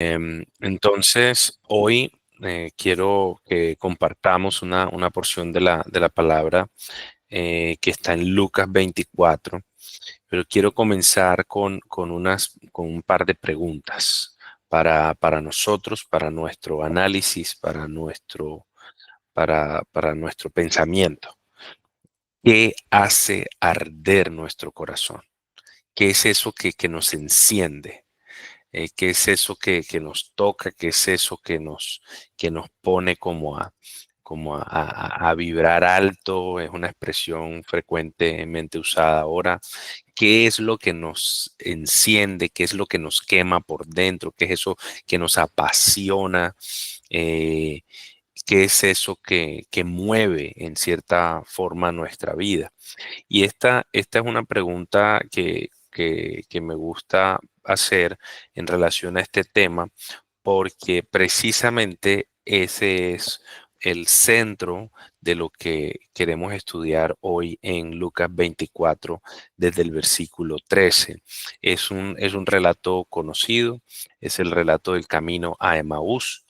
Entonces, hoy quiero que compartamos una porción de la palabra que está en Lucas 24, pero quiero comenzar con un par de preguntas para nosotros, para nuestro análisis, para nuestro pensamiento. ¿Qué hace arder nuestro corazón? ¿Qué es eso que nos enciende? ¿Qué es eso que nos toca? ¿Qué es eso que nos pone como a vibrar alto? Es una expresión frecuentemente usada ahora. ¿Qué es lo que nos enciende? ¿Qué es lo que nos quema por dentro? ¿Qué es eso que nos apasiona? Eh, ¿Qué es eso que mueve en cierta forma nuestra vida? Y esta es una pregunta que me gusta hacer en relación a este tema, porque precisamente ese es el centro de lo que queremos estudiar hoy en Lucas 24, desde el versículo 13. Es un relato conocido, es el relato del camino a Emaús.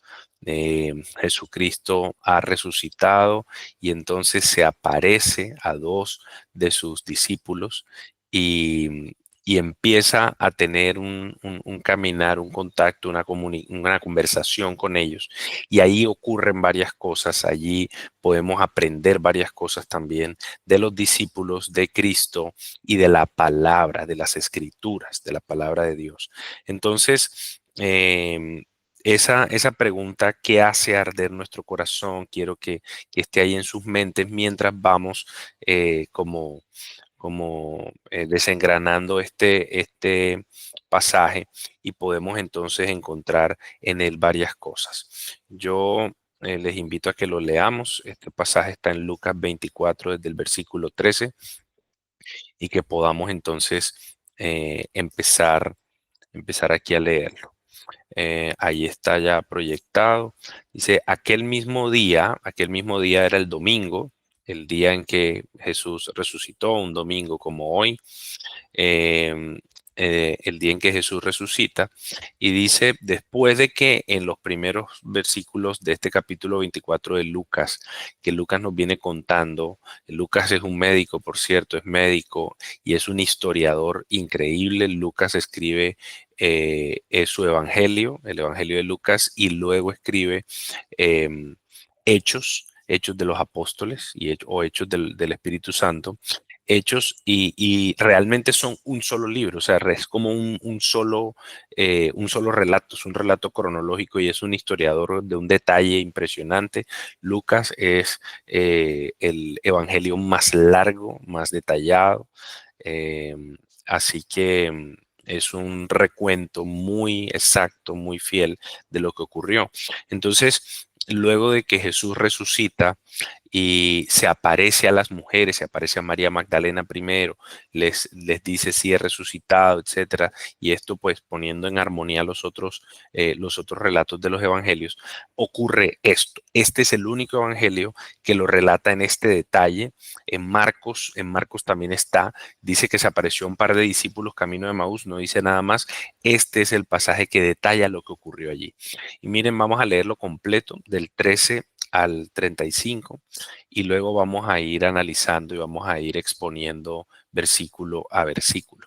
Jesucristo ha resucitado y entonces se aparece a dos de sus discípulos y, y empieza a tener un caminar, un contacto, una conversación con ellos. Y ahí ocurren varias cosas, allí podemos aprender varias cosas también de los discípulos de Cristo y de la palabra, de las escrituras, de la palabra de Dios. Entonces, esa pregunta, ¿qué hace arder nuestro corazón? Quiero que esté ahí en sus mentes mientras vamos como desengranando este pasaje y podemos entonces encontrar en él varias cosas. Yo les invito a que lo leamos. Este pasaje está en Lucas 24 desde el versículo 13 y que podamos entonces empezar aquí a leerlo. Ahí está ya proyectado. Dice, aquel mismo día era el domingo, el día en que Jesús resucitó, un domingo como hoy, em, el día en que Jesús resucita, y dice, después de que en los primeros versículos de este capítulo 24 de Lucas, que Lucas nos viene contando, Lucas es un médico, por cierto, es médico y es un historiador increíble. Lucas escribe es su evangelio, el evangelio de Lucas, y luego escribe hechos de los apóstoles o hechos del Espíritu Santo. Hechos y realmente son un solo libro, o sea, es como un solo relato, es un relato cronológico y es un historiador de un detalle impresionante. Lucas es el evangelio más largo, más detallado, eh, así que es un recuento muy exacto, muy fiel de lo que ocurrió. Entonces, luego de que Jesús resucita, y se aparece a las mujeres, se aparece a María Magdalena primero, les dice si he resucitado, etcétera, y esto pues poniendo en armonía los otros relatos de los evangelios, ocurre esto. Este es el único evangelio que lo relata en este detalle. En Marcos también está, dice que se apareció un par de discípulos camino de Maús, no dice nada más. Este es el pasaje que detalla lo que ocurrió allí. Y miren, vamos a leerlo completo del 13 al 35 y luego vamos a ir analizando y vamos a ir exponiendo versículo a versículo.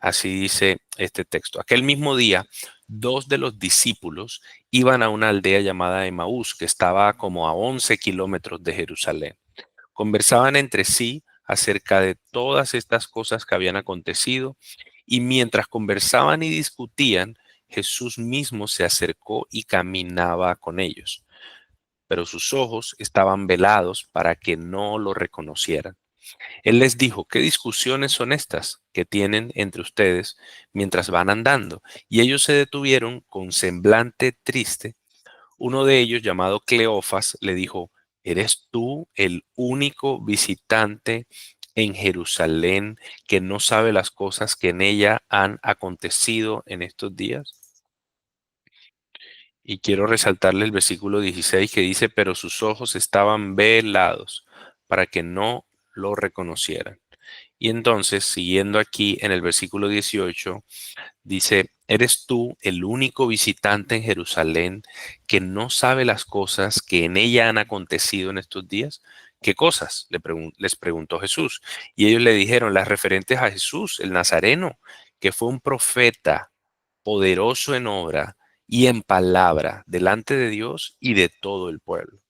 Así dice este texto. Aquel mismo día, dos de los discípulos iban a una aldea llamada Emaús, que estaba como a 11 kilómetros de Jerusalén. Conversaban entre sí acerca de todas estas cosas que habían acontecido y mientras conversaban y discutían, Jesús mismo se acercó y caminaba con ellos, pero sus ojos estaban velados para que no lo reconocieran. Él les dijo, ¿qué discusiones son estas que tienen entre ustedes mientras van andando? Y ellos se detuvieron con semblante triste. Uno de ellos, llamado Cleofas, le dijo, ¿eres tú el único visitante en Jerusalén que no sabe las cosas que en ella han acontecido en estos días? Y quiero resaltarle el versículo 16 que dice, pero sus ojos estaban velados para que no lo reconocieran. Y entonces, siguiendo aquí en el versículo 18, dice, ¿eres tú el único visitante en Jerusalén que no sabe las cosas que en ella han acontecido en estos días? ¿Qué cosas? Les preguntó Jesús. Y ellos le dijeron las referentes a Jesús, el Nazareno, que fue un profeta poderoso en obra y en palabra delante de Dios y de todo el pueblo.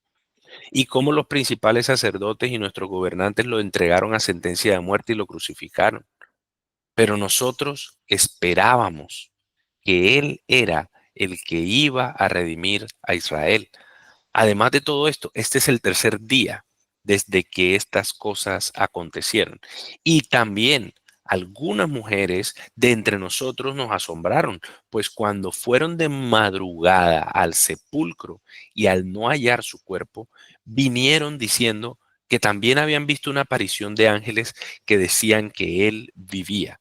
Y cómo los principales sacerdotes y nuestros gobernantes lo entregaron a sentencia de muerte y lo crucificaron. Pero nosotros esperábamos que Él era el que iba a redimir a Israel. Además de todo esto, este es el tercer día desde que estas cosas acontecieron. Y también algunas mujeres de entre nosotros nos asombraron, pues cuando fueron de madrugada al sepulcro y al no hallar su cuerpo, vinieron diciendo que también habían visto una aparición de ángeles que decían que él vivía.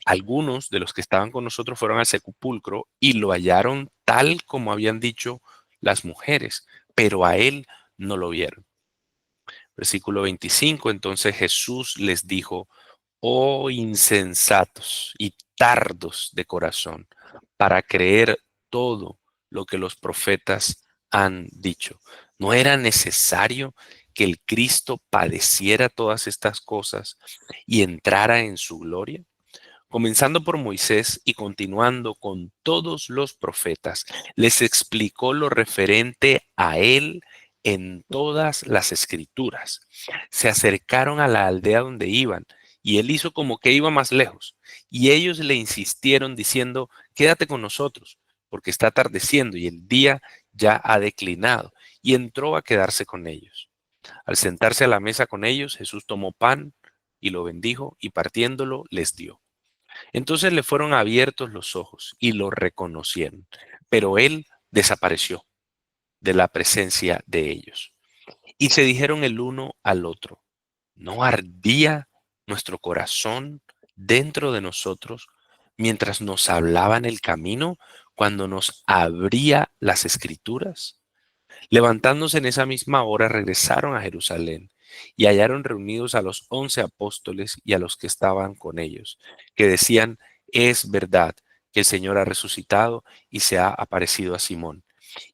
Algunos de los que estaban con nosotros fueron al sepulcro y lo hallaron tal como habían dicho las mujeres, pero a él no lo vieron. Versículo 25, entonces Jesús les dijo, oh insensatos y tardos de corazón, para creer todo lo que los profetas han dicho. ¿No era necesario que el Cristo padeciera todas estas cosas y entrara en su gloria? Comenzando por Moisés y continuando con todos los profetas, les explicó lo referente a él en todas las escrituras. Se acercaron a la aldea donde iban y él hizo como que iba más lejos. Y ellos le insistieron diciendo, quédate con nosotros, porque está atardeciendo y el día ya ha declinado. Y entró a quedarse con ellos. Al sentarse a la mesa con ellos, Jesús tomó pan y lo bendijo y partiéndolo les dio. Entonces le fueron abiertos los ojos y lo reconocieron, pero él desapareció de la presencia de ellos. Y se dijeron el uno al otro, ¿no ardía nuestro corazón dentro de nosotros mientras nos hablaba en el camino, cuando nos abría las escrituras? Levantándose en esa misma hora, regresaron a Jerusalén y hallaron reunidos a los 11 apóstoles y a los que estaban con ellos, que decían, es verdad que el Señor ha resucitado y se ha aparecido a Simón.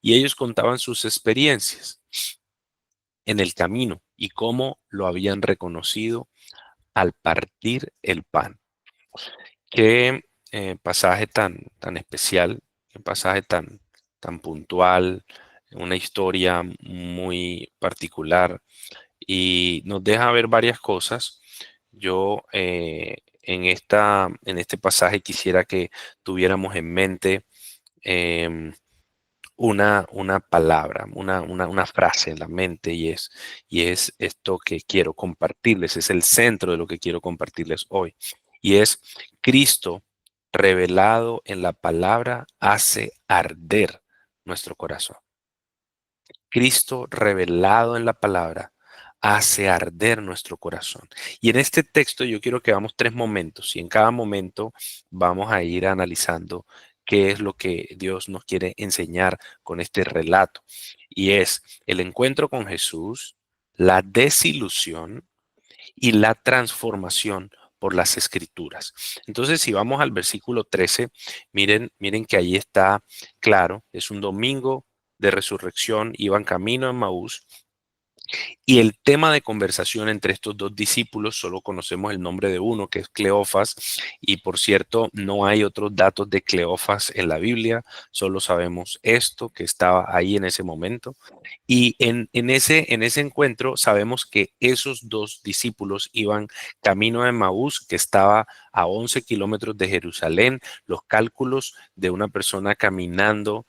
Y ellos contaban sus experiencias en el camino y cómo lo habían reconocido al partir el pan. Qué pasaje tan especial, qué pasaje tan puntual, una historia muy particular y nos deja ver varias cosas. Yo en este pasaje quisiera que tuviéramos en mente em, una palabra, una frase en la mente y es esto que quiero compartirles, es el centro de lo que quiero compartirles hoy. Y es Cristo revelado en la palabra hace arder nuestro corazón. Cristo revelado en la palabra hace arder nuestro corazón. Y en este texto yo quiero que hagamos tres momentos y en cada momento vamos a ir analizando qué es lo que Dios nos quiere enseñar con este relato. Y es el encuentro con Jesús, la desilusión y la transformación por las escrituras. Entonces, si vamos al versículo 13, miren que ahí está claro, es un domingo de resurrección, iban camino a Maús y el tema de conversación entre estos dos discípulos, solo conocemos el nombre de uno, que es Cleofas, y por cierto, no hay otros datos de Cleofas en la Biblia, solo sabemos esto, que estaba ahí en ese momento. Y en ese encuentro sabemos que esos dos discípulos iban camino a Emaús, que estaba a 11 kilómetros de Jerusalén. Los cálculos de una persona caminando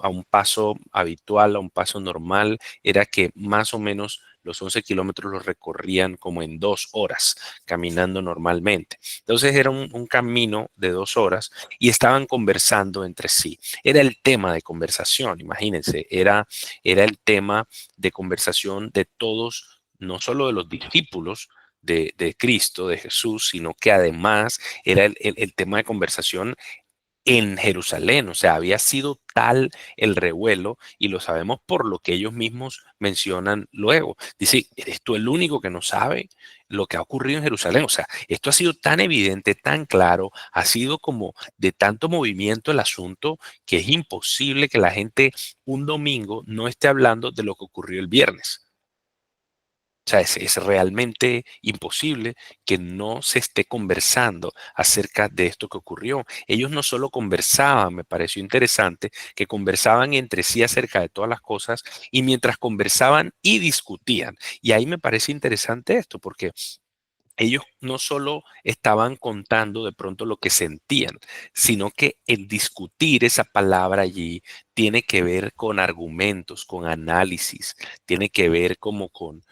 a un paso habitual, a un paso normal, era que más o menos los 11 kilómetros los recorrían como en 2 horas, caminando normalmente. Entonces era un camino de 2 horas y estaban conversando entre sí. Era el tema de conversación, imagínense, era el tema de conversación de todos, no solo de los discípulos de Cristo, de Jesús, sino que además era el tema de conversación en Jerusalén. O sea, había sido tal el revuelo y lo sabemos por lo que ellos mismos mencionan luego. Dice, ¿eres tú el único que no sabe lo que ha ocurrido en Jerusalén? O sea, esto ha sido tan evidente, tan claro, ha sido como de tanto movimiento el asunto que es imposible que la gente un domingo no esté hablando de lo que ocurrió el viernes. O sea, es realmente imposible que no se esté conversando acerca de esto que ocurrió. Ellos no solo conversaban, me pareció interesante, que conversaban entre sí acerca de todas las cosas y mientras conversaban y discutían. Y ahí me parece interesante esto, porque ellos no solo estaban contando de pronto lo que sentían, sino que el discutir esa palabra allí tiene que ver con argumentos, con análisis, tiene que ver como con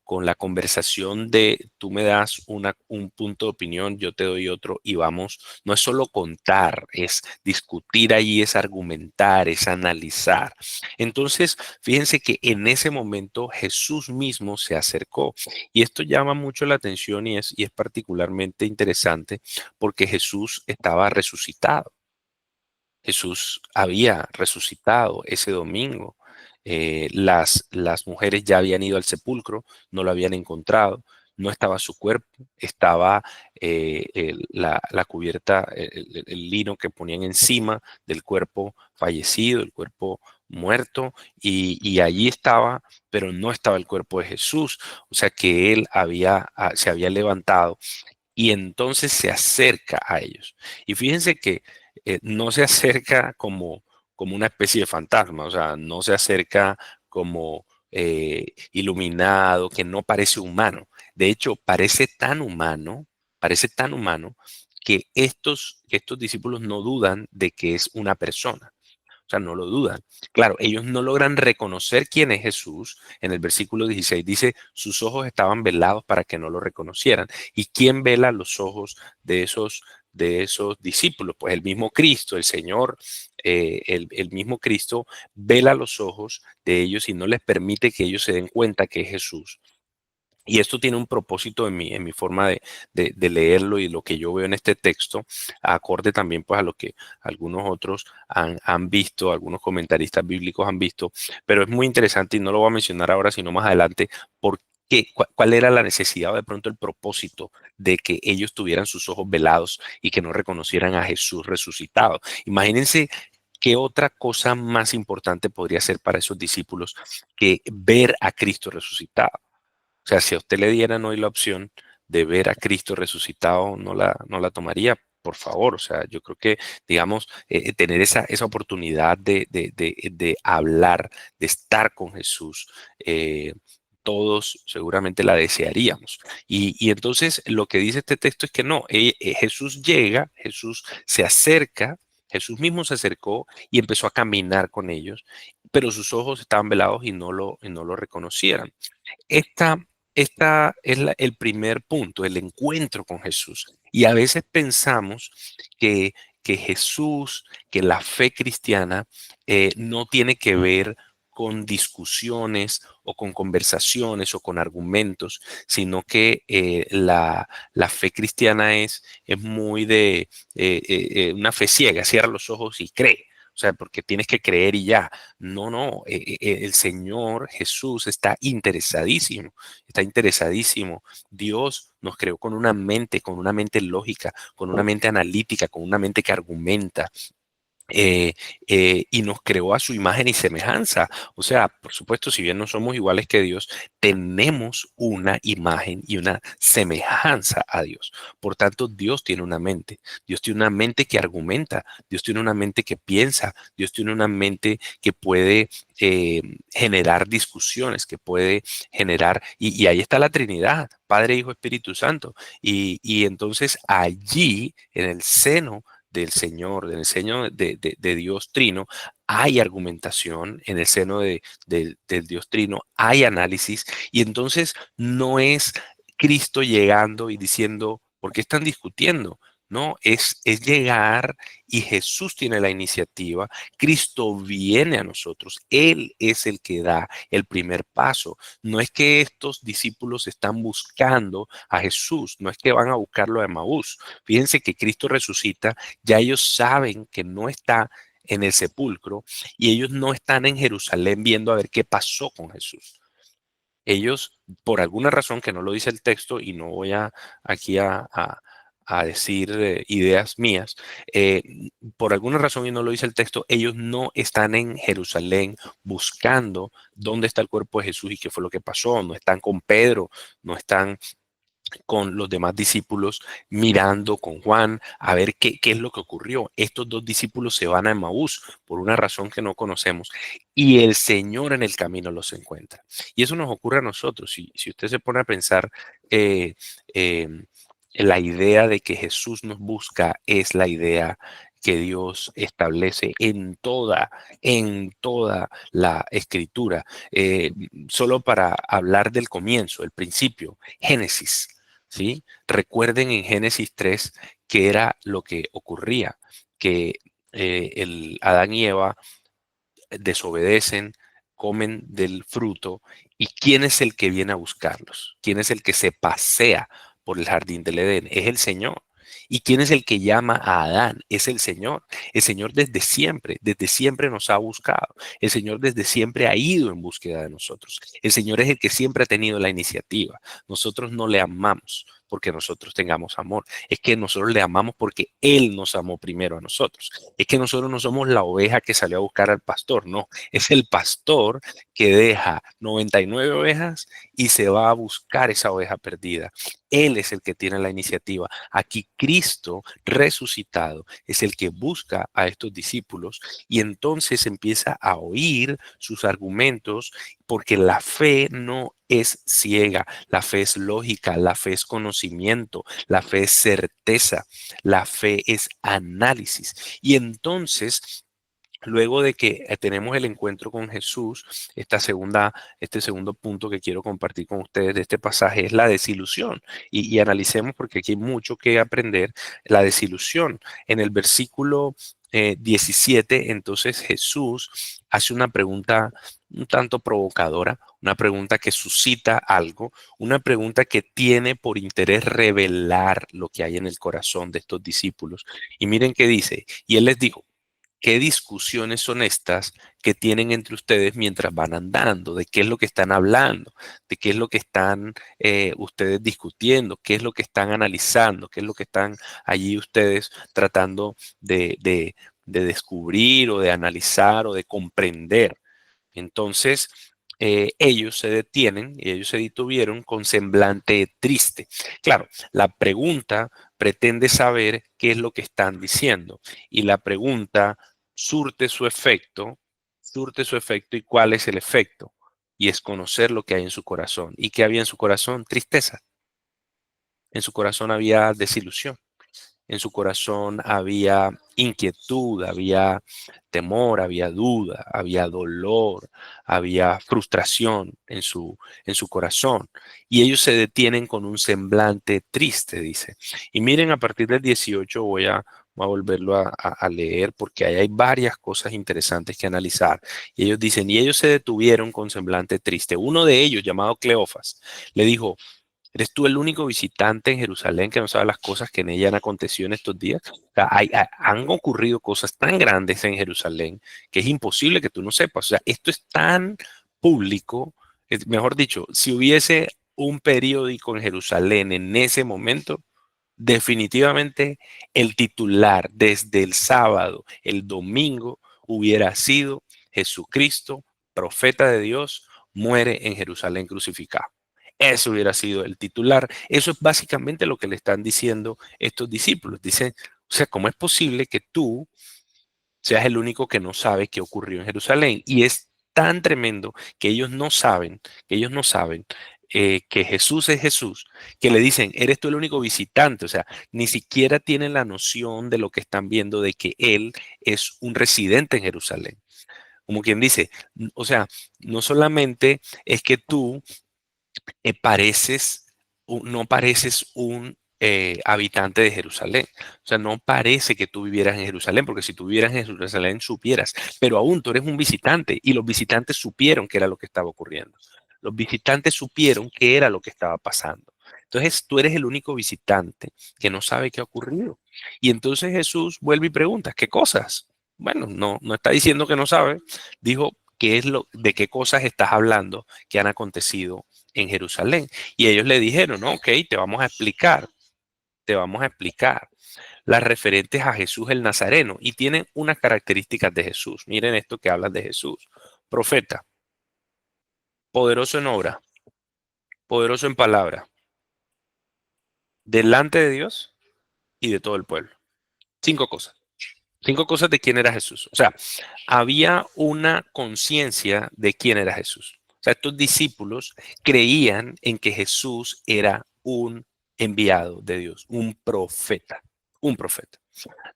con la conversación de tú me das un punto de opinión, yo te doy otro y vamos, no es solo contar, es discutir allí, es argumentar, es analizar. Entonces, fíjense que en ese momento Jesús mismo se acercó y esto llama mucho la atención y es particularmente interesante porque Jesús estaba resucitado. Jesús había resucitado ese domingo. Las mujeres ya habían ido al sepulcro, no lo habían encontrado, no estaba su cuerpo, estaba la cubierta, el lino que ponían encima del cuerpo fallecido, el cuerpo muerto, y allí estaba, pero no estaba el cuerpo de Jesús. O sea que él se había levantado y entonces se acerca a ellos. Y fíjense que no se acerca como una especie de fantasma, o sea, no se acerca como iluminado, que no parece humano. De hecho, parece tan humano que estos discípulos no dudan de que es una persona. O sea, no lo dudan. Claro, ellos no logran reconocer quién es Jesús. En el versículo 16 dice, sus ojos estaban velados para que no lo reconocieran. ¿Y quién vela los ojos de esos discípulos? Pues el mismo Cristo, el Señor, el mismo Cristo vela los ojos de ellos y no les permite que ellos se den cuenta que es Jesús. Y esto tiene un propósito en mi forma de leerlo y lo que yo veo en este texto, acorde también pues a lo que algunos otros han visto, algunos comentaristas bíblicos han visto, pero es muy interesante y no lo voy a mencionar ahora, sino más adelante, por qué, cuál era la necesidad o de pronto el propósito de que ellos tuvieran sus ojos velados y que no reconocieran a Jesús resucitado. Imagínense qué otra cosa más importante podría ser para esos discípulos que ver a Cristo resucitado. O sea, si a usted le dieran hoy la opción de ver a Cristo resucitado, no la tomaría, por favor. O sea, yo creo que, digamos, tener esa oportunidad de hablar, de estar con Jesús, todos seguramente la desearíamos. Y entonces lo que dice este texto es que no, Jesús llega, Jesús se acerca. Jesús mismo se acercó y empezó a caminar con ellos, pero sus ojos estaban velados y no lo reconocieran. Esta, esta es el primer punto, el encuentro con Jesús. Y a veces pensamos que, que Jesús, que la fe cristiana no tiene que ver con discusiones o con conversaciones o con argumentos, sino que la fe cristiana es muy de una fe ciega, cierra los ojos y cree. O sea, porque tienes que creer y ya. No, no, el Señor Jesús está interesadísimo. Dios nos creó con una mente lógica, con una mente analítica, con una mente que argumenta, eh, y nos creó a su imagen y semejanza. O sea, por supuesto, si bien no somos iguales que Dios, tenemos una imagen y una semejanza a Dios. Por tanto, Dios tiene una mente. Dios tiene una mente que argumenta. Dios tiene una mente que piensa. Dios tiene una mente que puede generar discusiones, que puede generar, y ahí está la Trinidad, Padre, Hijo, Espíritu Santo. Y entonces allí, en el seno del Señor, del seno de Dios Trino, hay argumentación en el seno del Dios Trino, hay análisis, y entonces no es Cristo llegando y diciendo, ¿por qué están discutiendo? No, es llegar y Jesús tiene la iniciativa. Cristo viene a nosotros. Él es el que da el primer paso. No es que estos discípulos están buscando a Jesús, no es que van a buscarlo a Emaús. Fíjense que Cristo resucita, ya ellos saben que no está en el sepulcro y ellos no están en Jerusalén viendo a ver qué pasó con Jesús. Ellos, por alguna razón que no lo dice el texto, y no voy aquí a decir ideas mías, eh, por alguna razón y no lo dice el texto, ellos no están en Jerusalén buscando dónde está el cuerpo de Jesús y qué fue lo que pasó. No están con Pedro, no están con los demás discípulos mirando con Juan a ver qué es lo que ocurrió. Estos dos discípulos se van a Emaús por una razón que no conocemos y el Señor en el camino los encuentra. Y eso nos ocurre a nosotros. Si usted se pone a pensar, eh, eh, la idea de que Jesús nos busca es la idea que Dios establece en toda la escritura. Solo para hablar del comienzo, el principio, Génesis. ¿Sí? Recuerden en Génesis 3 qué era lo que ocurría, que el Adán y Eva desobedecen, comen del fruto, y ¿quién es el que viene a buscarlos? ¿Quién es el que se pasea por el jardín del Edén? Es el Señor. ¿Y quién es el que llama a Adán? Es el Señor. El Señor desde siempre nos ha buscado. El Señor desde siempre ha ido en búsqueda de nosotros. El Señor es el que siempre ha tenido la iniciativa. Nosotros no le amamos porque nosotros tengamos amor. Es que nosotros le amamos porque Él nos amó primero a nosotros. Es que nosotros no somos la oveja que salió a buscar al pastor, no. Es el pastor que deja 99 ovejas y se va a buscar esa oveja perdida. Él es el que tiene la iniciativa. Aquí Cristo resucitado es el que busca a estos discípulos y entonces empieza a oír sus argumentos porque la fe no es ciega, la fe es lógica, la fe es conocimiento, la fe es certeza, la fe es análisis. Y entonces, luego de que tenemos el encuentro con Jesús, este segundo punto que quiero compartir con ustedes de este pasaje es la desilusión. Y analicemos porque aquí hay mucho que aprender. La desilusión. En el versículo 17, entonces Jesús hace una pregunta un tanto provocadora, una pregunta que suscita algo, una pregunta que tiene por interés revelar lo que hay en el corazón de estos discípulos. Y miren qué dice. Y él les dijo: ¿qué discusiones son estas que tienen entre ustedes mientras van andando? ¿De qué es lo que están hablando? ¿De qué es lo que están ustedes discutiendo? ¿Qué es lo que están analizando? ¿Qué es lo que están allí ustedes tratando de descubrir o de analizar o de comprender? Entonces, ellos se detienen y ellos se detuvieron con semblante triste. Claro, la pregunta pretende saber qué es lo que están diciendo y la pregunta surte su efecto y cuál es el efecto. Y es conocer lo que hay en su corazón. ¿Y qué había en su corazón? Tristeza. En su corazón había desilusión. En su corazón había inquietud, había temor, había duda, había dolor, había frustración en su corazón. Y ellos se detienen con un semblante triste, dice. Y miren, a partir del 18 voy a volverlo a leer porque ahí hay varias cosas interesantes que analizar. Y ellos dicen, y ellos se detuvieron con semblante triste. Uno de ellos, llamado Cleofas, le dijo: ¿eres tú el único visitante en Jerusalén que no sabe las cosas que en ella han acontecido en estos días? O sea, han ocurrido cosas tan grandes en Jerusalén que es imposible que tú no sepas. O sea, esto es tan público, mejor dicho, si hubiese un periódico en Jerusalén en ese momento, definitivamente el titular desde el sábado, el domingo, hubiera sido: Jesucristo, profeta de Dios, muere en Jerusalén crucificado. Eso hubiera sido el titular. Eso es básicamente lo que le están diciendo estos discípulos. Dicen, o sea, ¿cómo es posible que tú seas el único que no sabe qué ocurrió en Jerusalén? Y es tan tremendo que ellos no saben que Jesús es Jesús, que le dicen, eres tú el único visitante. O sea, ni siquiera tienen la noción de lo que están viendo, de que Él es un residente en Jerusalén. Como quien dice, o sea, no solamente es que tú pareces, no pareces un habitante de Jerusalén. O sea, no parece que tú vivieras en Jerusalén, porque si tú vivieras en Jerusalén supieras, pero aún tú eres un visitante y los visitantes supieron qué era lo que estaba ocurriendo. Los visitantes supieron qué era lo que estaba pasando. Entonces tú eres el único visitante que no sabe qué ha ocurrido. Y entonces Jesús vuelve y pregunta, ¿qué cosas? Bueno, no está diciendo que no sabe, dijo, de qué cosas estás hablando que han acontecido en Jerusalén? Y ellos le dijeron, no, ok, te vamos a explicar las referentes a Jesús el Nazareno y tienen unas características de Jesús. Miren esto que hablan de Jesús. Profeta, poderoso en obra, poderoso en palabra, delante de Dios y de todo el pueblo. Cinco cosas. Cinco cosas de quién era Jesús. O sea, había una conciencia de quién era Jesús. O sea, estos discípulos creían en que Jesús era un enviado de Dios, un profeta, un profeta.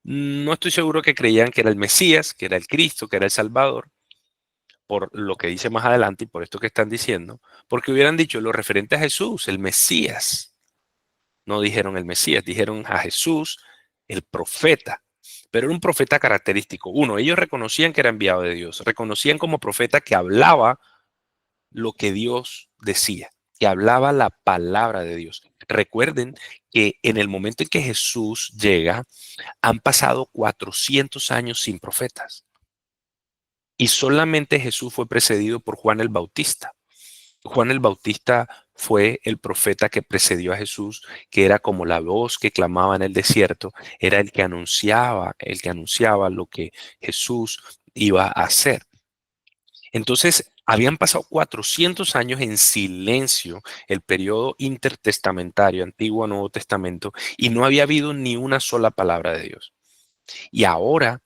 No estoy seguro que creían que era el Mesías, que era el Cristo, que era el Salvador, por lo que dice más adelante y por esto que están diciendo, porque hubieran dicho lo referente a Jesús, el Mesías. No dijeron el Mesías, dijeron a Jesús, el profeta. Pero era un profeta característico. Uno, ellos reconocían que era enviado de Dios, reconocían como profeta que hablaba lo que Dios decía, que hablaba la palabra de Dios. Recuerden que en el momento en que Jesús llega, han pasado 400 años sin profetas y solamente Jesús fue precedido por Juan el Bautista. Juan el Bautista fue el profeta que precedió a Jesús, que era como la voz que clamaba en el desierto, era el que anunciaba lo que Jesús iba a hacer. Entonces, habían pasado 400 años en silencio, el periodo intertestamentario, Antiguo Nuevo Testamento, y no había habido ni una sola palabra de Dios. Y ahora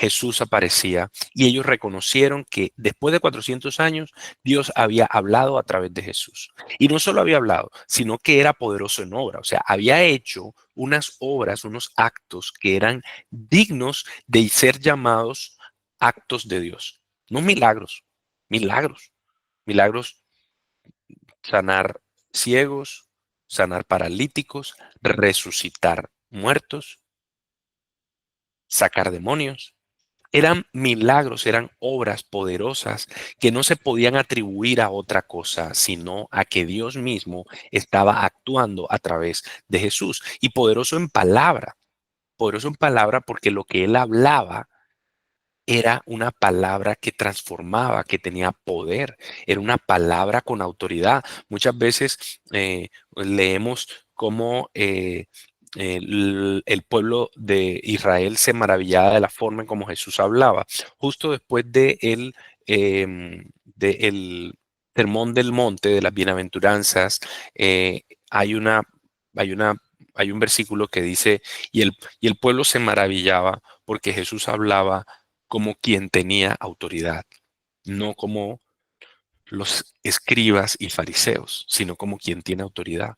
Jesús aparecía y ellos reconocieron que después de 400 años Dios había hablado a través de Jesús. Y no solo había hablado, sino que era poderoso en obra. O sea, había hecho unas obras, unos actos que eran dignos de ser llamados actos de Dios. No milagros, milagros. Milagros, sanar ciegos, sanar paralíticos, resucitar muertos, sacar demonios. Eran milagros, eran obras poderosas que no se podían atribuir a otra cosa, sino a que Dios mismo estaba actuando a través de Jesús. Y poderoso en palabra porque lo que él hablaba era una palabra que transformaba, que tenía poder, era una palabra con autoridad. Muchas veces leemos cómo el pueblo de Israel se maravillaba de la forma en cómo Jesús hablaba. Justo después de el Sermón del Monte, de las Bienaventuranzas, hay una, hay una, hay un versículo que dice, y el pueblo se maravillaba porque Jesús hablaba como quien tenía autoridad, no como los escribas y fariseos, sino como quien tiene autoridad.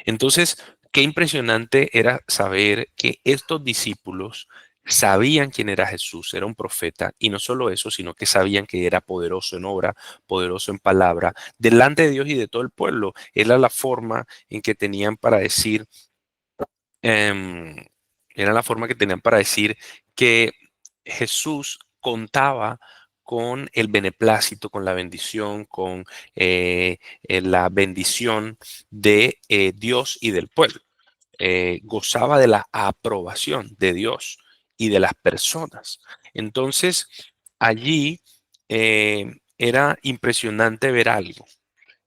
Entonces, qué impresionante era saber que estos discípulos sabían quién era Jesús, era un profeta, y no solo eso, sino que sabían que era poderoso en obra, poderoso en palabra, delante de Dios y de todo el pueblo. Era la forma en que tenían para decir, em, era la forma que tenían para decir que Jesús contaba con el beneplácito, con la bendición, con la bendición de Dios y del pueblo. Gozaba de la aprobación de Dios y de las personas. Entonces, allí era impresionante ver algo,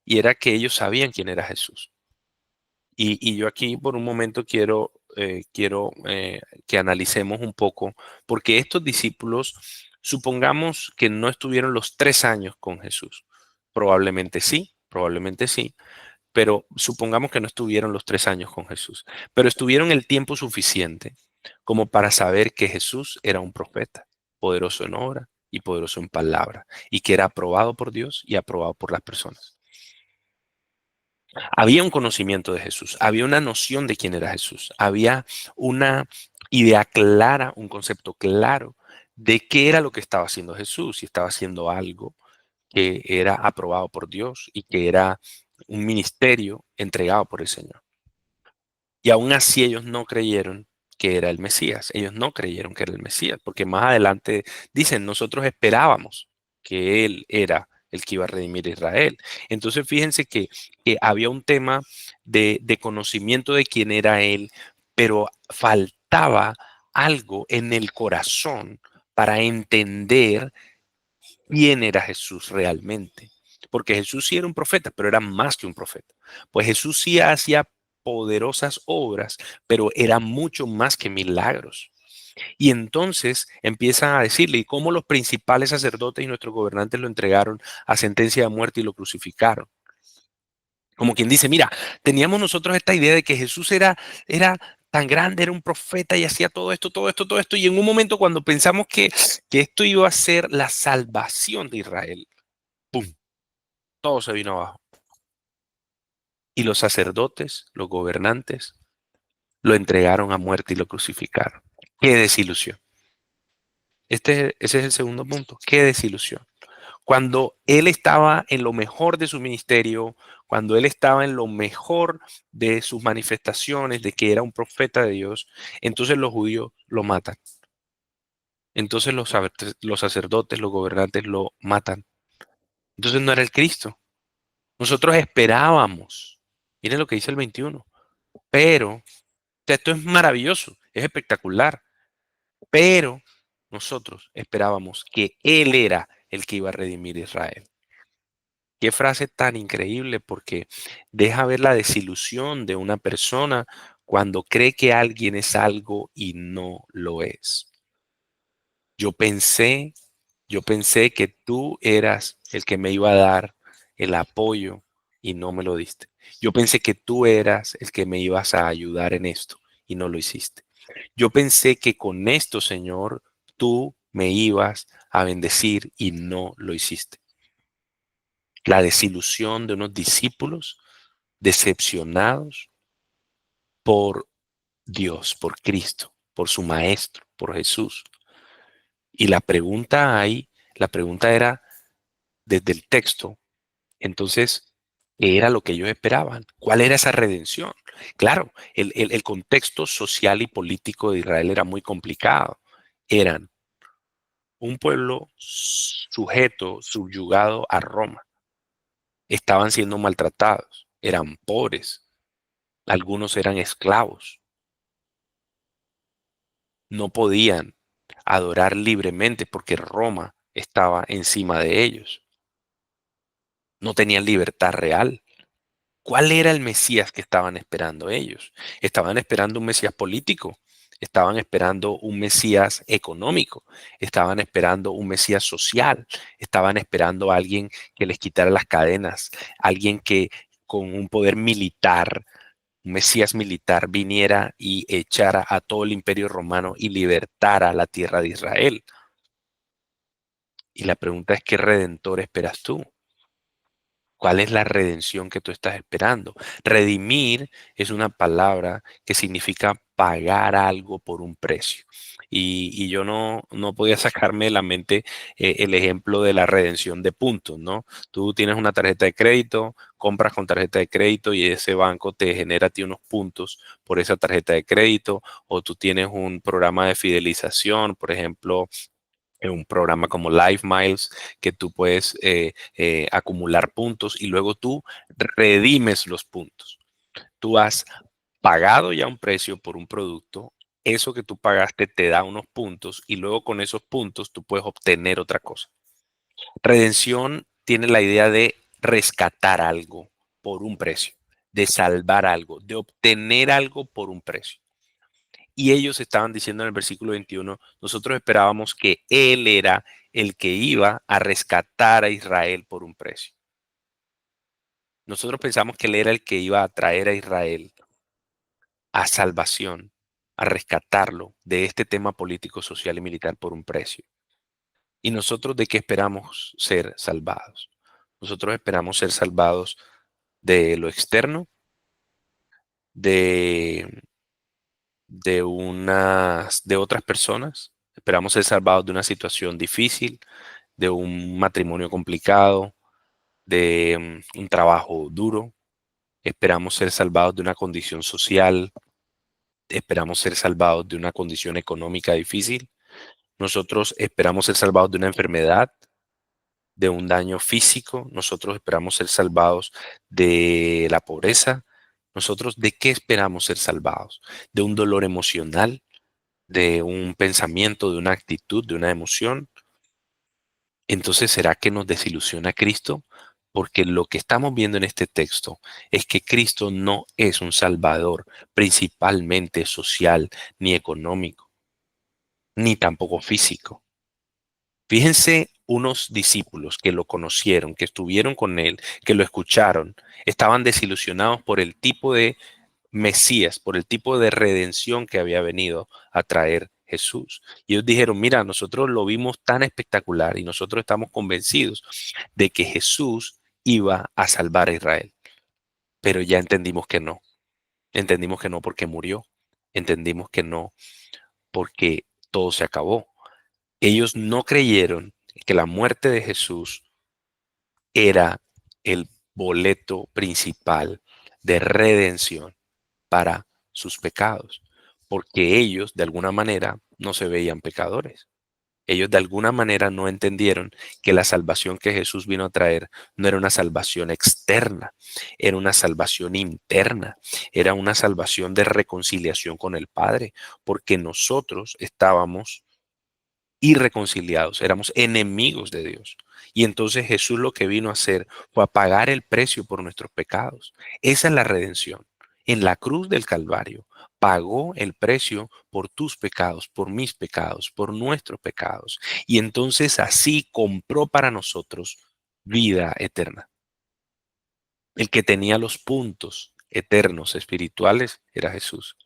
y era que ellos sabían quién era Jesús. Y yo aquí por un momento quiero que analicemos un poco, porque estos discípulos, supongamos que no estuvieron los 3 años con Jesús. Probablemente sí, pero supongamos que no estuvieron los 3 años con Jesús, pero estuvieron el tiempo suficiente como para saber que Jesús era un profeta, poderoso en obra y poderoso en palabra, y que era aprobado por Dios y aprobado por las personas. Había un conocimiento de Jesús, había una noción de quién era Jesús, había una idea clara, un concepto claro de qué era lo que estaba haciendo Jesús, y estaba haciendo algo que era aprobado por Dios y que era un ministerio entregado por el Señor. Y aún así ellos no creyeron que era el Mesías. Ellos no creyeron que era el Mesías, porque más adelante dicen, nosotros esperábamos que él era el que iba a redimir a Israel. Entonces fíjense que había un tema de conocimiento de quién era él, pero faltaba algo en el corazón para entender quién era Jesús realmente. Porque Jesús sí era un profeta, pero era más que un profeta. Pues Jesús sí hacía poderosas obras, pero era mucho más que milagros. Y entonces empiezan a decirle, ¿y cómo los principales sacerdotes y nuestros gobernantes lo entregaron a sentencia de muerte y lo crucificaron? Como quien dice, mira, teníamos nosotros esta idea de que Jesús era tan grande, era un profeta y hacía todo esto, todo esto, todo esto. Y en un momento cuando pensamos que esto iba a ser la salvación de Israel, ¡pum! Todo se vino abajo. Y los sacerdotes, los gobernantes, lo entregaron a muerte y lo crucificaron. ¡Qué desilusión! Ese es el segundo punto. ¡Qué desilusión! Cuando él estaba en lo mejor de su ministerio, cuando él estaba en lo mejor de sus manifestaciones, de que era un profeta de Dios, entonces los judíos lo matan. Entonces los sacerdotes, los gobernantes lo matan. Entonces no era el Cristo. Nosotros esperábamos. Miren lo que dice el 21. Pero, o sea, esto es maravilloso, es espectacular. Pero nosotros esperábamos que Él era el que iba a redimir a Israel. Qué frase tan increíble, porque deja ver la desilusión de una persona cuando cree que alguien es algo y no lo es. Yo pensé, yo pensé que tú eras el que me iba a dar el apoyo y no me lo diste. Yo pensé que tú eras el que me ibas a ayudar en esto y no lo hiciste. Yo pensé que con esto, Señor, tú me ibas a bendecir y no lo hiciste. La desilusión de unos discípulos decepcionados por Dios, por Cristo, por su Maestro, por Jesús. Y la pregunta era desde el texto, entonces, ¿qué era lo que ellos esperaban? ¿Cuál era esa redención? Claro, el contexto social y político de Israel era muy complicado. Eran un pueblo sujeto, subyugado a Roma. Estaban siendo maltratados, eran pobres, algunos eran esclavos, no podían adorar libremente porque Roma estaba encima de ellos, no tenían libertad real. ¿Cuál era el Mesías que estaban esperando ellos? Estaban esperando un Mesías político, estaban esperando un Mesías económico, estaban esperando un Mesías social, estaban esperando a alguien que les quitara las cadenas, alguien que con un poder militar, un Mesías militar, viniera y echara a todo el imperio romano y libertara la tierra de Israel. Y la pregunta es, ¿qué redentor esperas tú? ¿Cuál es la redención que tú estás esperando? Redimir es una palabra que significa pagar algo por un precio. Y yo no podía sacarme de la mente el ejemplo de la redención de puntos, ¿no? Tú tienes una tarjeta de crédito, compras con tarjeta de crédito y ese banco te genera a ti unos puntos por esa tarjeta de crédito, o tú tienes un programa de fidelización, por ejemplo, en un programa como Live Miles, que tú puedes acumular puntos y luego tú redimes los puntos. Tú has pagado ya un precio por un producto, eso que tú pagaste te da unos puntos y luego con esos puntos tú puedes obtener otra cosa. Redención tiene la idea de rescatar algo por un precio, de salvar algo, de obtener algo por un precio. Y ellos estaban diciendo en el versículo 21, nosotros esperábamos que Él era el que iba a rescatar a Israel por un precio. Nosotros pensamos que Él era el que iba a traer a Israel a salvación, a rescatarlo de este tema político, social y militar por un precio. ¿Y nosotros de qué esperamos ser salvados? Nosotros esperamos ser salvados de lo externo, de de otras personas. Esperamos ser salvados de una situación difícil, de un matrimonio complicado, de un trabajo duro. Esperamos ser salvados de una condición social. esperamos ser salvados de una condición económica difícil. Nosotros esperamos ser salvados de una enfermedad, de un daño físico. Nosotros esperamos ser salvados de la pobreza. Nosotros, ¿de qué esperamos ser salvados? ¿De un dolor emocional? ¿De un pensamiento, de una actitud, de una emoción? Entonces, ¿será que nos desilusiona Cristo? Porque lo que estamos viendo en este texto es que Cristo no es un salvador principalmente social, ni económico, ni tampoco físico. Fíjense unos discípulos que lo conocieron, que estuvieron con él, que lo escucharon, estaban desilusionados por el tipo de Mesías, por el tipo de redención que había venido a traer Jesús. Y ellos dijeron, mira, nosotros lo vimos tan espectacular y nosotros estamos convencidos de que Jesús iba a salvar a Israel. Pero ya entendimos que no. Entendimos que no porque murió. Entendimos que no porque todo se acabó. Ellos no creyeron que la muerte de Jesús era el boleto principal de redención para sus pecados, porque ellos de alguna manera no se veían pecadores. Ellos de alguna manera no entendieron que la salvación que Jesús vino a traer no era una salvación externa, era una salvación interna, era una salvación de reconciliación con el Padre, porque nosotros estábamos irreconciliados, éramos enemigos de Dios. Y entonces Jesús lo que vino a hacer fue a pagar el precio por nuestros pecados. Esa es la redención. En la cruz del Calvario pagó el precio por tus pecados, por mis pecados, por nuestros pecados. Y entonces así compró para nosotros vida eterna. El que tenía los puntos eternos espirituales era Jesús.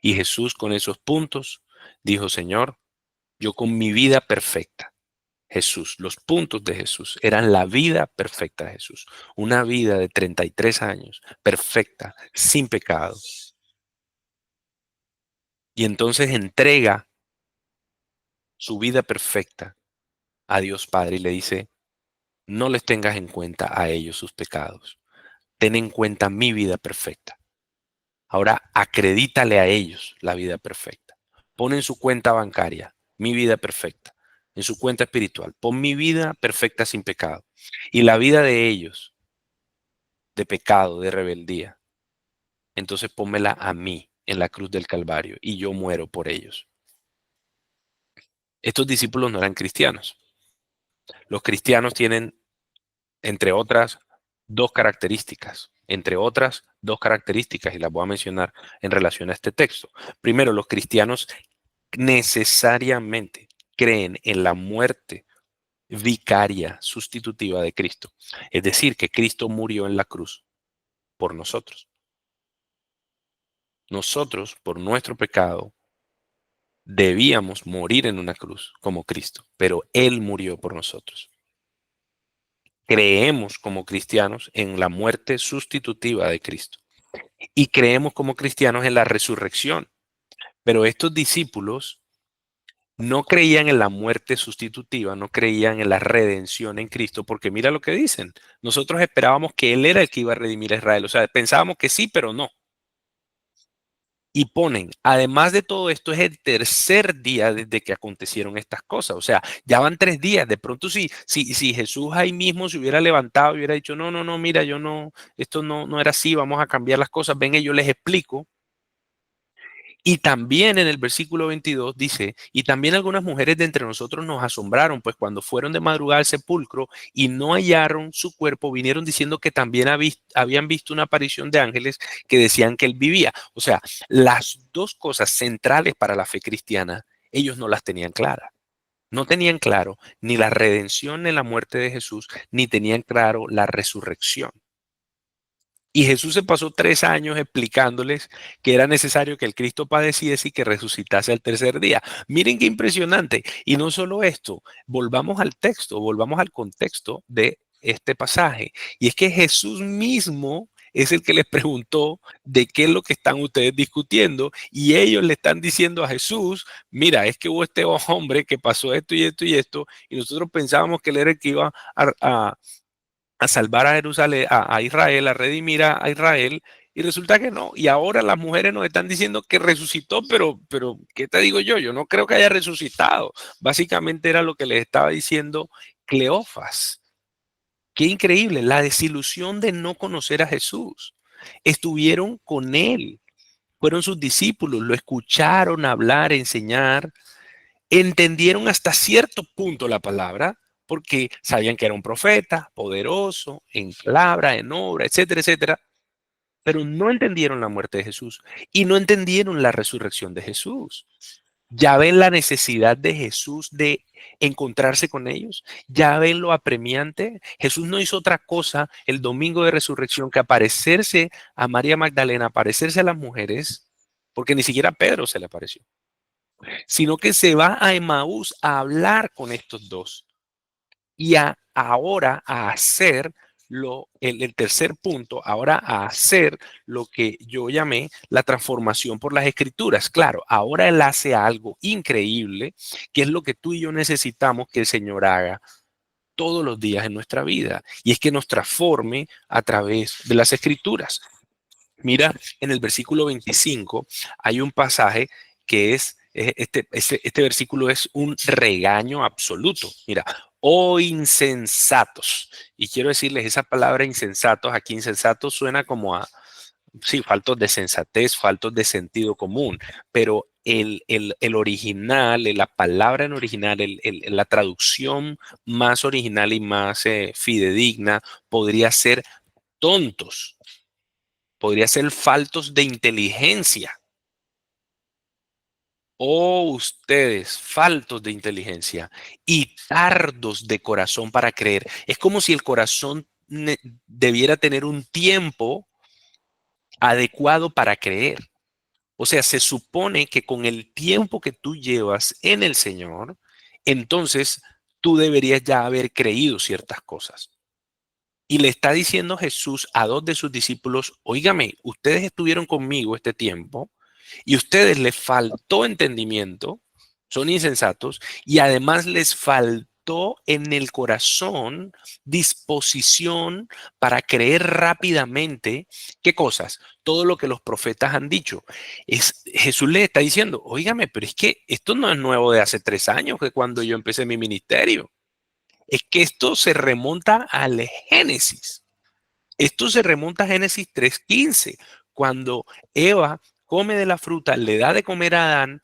Y Jesús con esos puntos dijo, Señor, yo con mi vida perfecta, Jesús, los puntos de Jesús eran la vida perfecta de Jesús. Una vida de 33 años, perfecta, sin pecado. Y entonces entrega su vida perfecta a Dios Padre y le dice, no les tengas en cuenta a ellos sus pecados. Ten en cuenta mi vida perfecta. Ahora acredítale a ellos la vida perfecta. Pon en su cuenta bancaria mi vida perfecta. En su cuenta espiritual. Pon mi vida perfecta sin pecado. Y la vida de ellos, de pecado, de rebeldía, entonces pónmela a mí en la cruz del Calvario y yo muero por ellos. Estos discípulos no eran cristianos. Los cristianos tienen, entre otras, dos características. Entre otras, dos características, y las voy a mencionar en relación a este texto. Primero, los cristianos necesariamente creen en la muerte vicaria, sustitutiva de Cristo. Es decir, que Cristo murió en la cruz por nosotros. Nosotros, por nuestro pecado, debíamos morir en una cruz como Cristo, pero Él murió por nosotros. Creemos como cristianos en la muerte sustitutiva de Cristo y creemos como cristianos en la resurrección. Pero estos discípulos no creían en la muerte sustitutiva, no creían en la redención en Cristo, porque mira lo que dicen. Nosotros esperábamos que Él era el que iba a redimir a Israel. O sea, pensábamos que sí, pero no. Y ponen, además de todo esto, es el tercer día desde que acontecieron estas cosas. O sea, ya van 3 días. De pronto, si Jesús ahí mismo se hubiera levantado y hubiera dicho, no, no, no, mira, yo no, esto no era así, vamos a cambiar las cosas. Ven, yo les explico. Y también en el versículo 22 dice, y también algunas mujeres de entre nosotros nos asombraron, pues cuando fueron de madrugada al sepulcro y no hallaron su cuerpo, vinieron diciendo que también habían visto una aparición de ángeles que decían que él vivía. O sea, las dos cosas centrales para la fe cristiana, ellos no las tenían claras. No tenían claro ni la redención en la muerte de Jesús, ni tenían claro la resurrección. Y Jesús se pasó 3 años explicándoles que era necesario que el Cristo padeciese y que resucitase al tercer día. Miren qué impresionante. Y no solo esto, volvamos al texto, volvamos al contexto de este pasaje. Y es que Jesús mismo es el que les preguntó de qué es lo que están ustedes discutiendo y ellos le están diciendo a Jesús, mira, es que hubo este hombre que pasó esto y esto y esto y nosotros pensábamos que él era el que iba a salvar a Jerusalén, a Israel, a redimir a Israel, Y resulta que no. Y ahora las mujeres nos están diciendo que resucitó, pero ¿qué te digo yo? Yo no creo que haya resucitado. Básicamente era lo que les estaba diciendo Cleofas. Qué increíble, la desilusión de no conocer a Jesús. Estuvieron con él, fueron sus discípulos, lo escucharon hablar, enseñar, entendieron hasta cierto punto la palabra, porque sabían que era un profeta, poderoso, en palabra, en obra, etcétera, etcétera, pero no entendieron la muerte de Jesús y no entendieron la resurrección de Jesús. Ya ven la necesidad de Jesús de encontrarse con ellos. Ya ven lo apremiante. Jesús no hizo otra cosa el domingo de resurrección que aparecerse a María Magdalena, aparecerse a las mujeres, porque ni siquiera Pedro se le apareció, sino que se va a Emaús a hablar con estos dos y ahora a hacer el tercer punto, ahora a hacer lo que yo llamé la transformación por las escrituras. Claro, ahora él hace algo increíble, que es lo que tú y yo necesitamos que el Señor haga todos los días en nuestra vida, y es que nos transforme a través de las escrituras. Mira, en el versículo 25 hay un pasaje que este versículo es un regaño absoluto. Mira, oh insensatos. Y quiero decirles, esa palabra insensatos, aquí insensatos suena como a, sí, faltos de sensatez, faltos de sentido común, pero el original, la palabra en original, la traducción más original y más fidedigna podría ser tontos, podría ser faltos de inteligencia. Oh, ustedes, faltos de inteligencia y tardos de corazón para creer. Es como si el corazón debiera tener un tiempo adecuado para creer. O sea, se supone que con el tiempo que tú llevas en el Señor, entonces tú deberías ya haber creído ciertas cosas. Y le está diciendo Jesús a dos de sus discípulos, óigame, ustedes estuvieron conmigo este tiempo y a ustedes les faltó entendimiento, son insensatos, y además les faltó en el corazón disposición para creer rápidamente, ¿qué cosas? Todo lo que los profetas han dicho. Jesús les está diciendo, óigame, pero es que esto no es nuevo de hace 3 años, que cuando yo empecé mi ministerio. Es que esto se remonta al Génesis. Esto se remonta a Génesis 3:15, cuando Eva come de la fruta, le da de comer a Adán,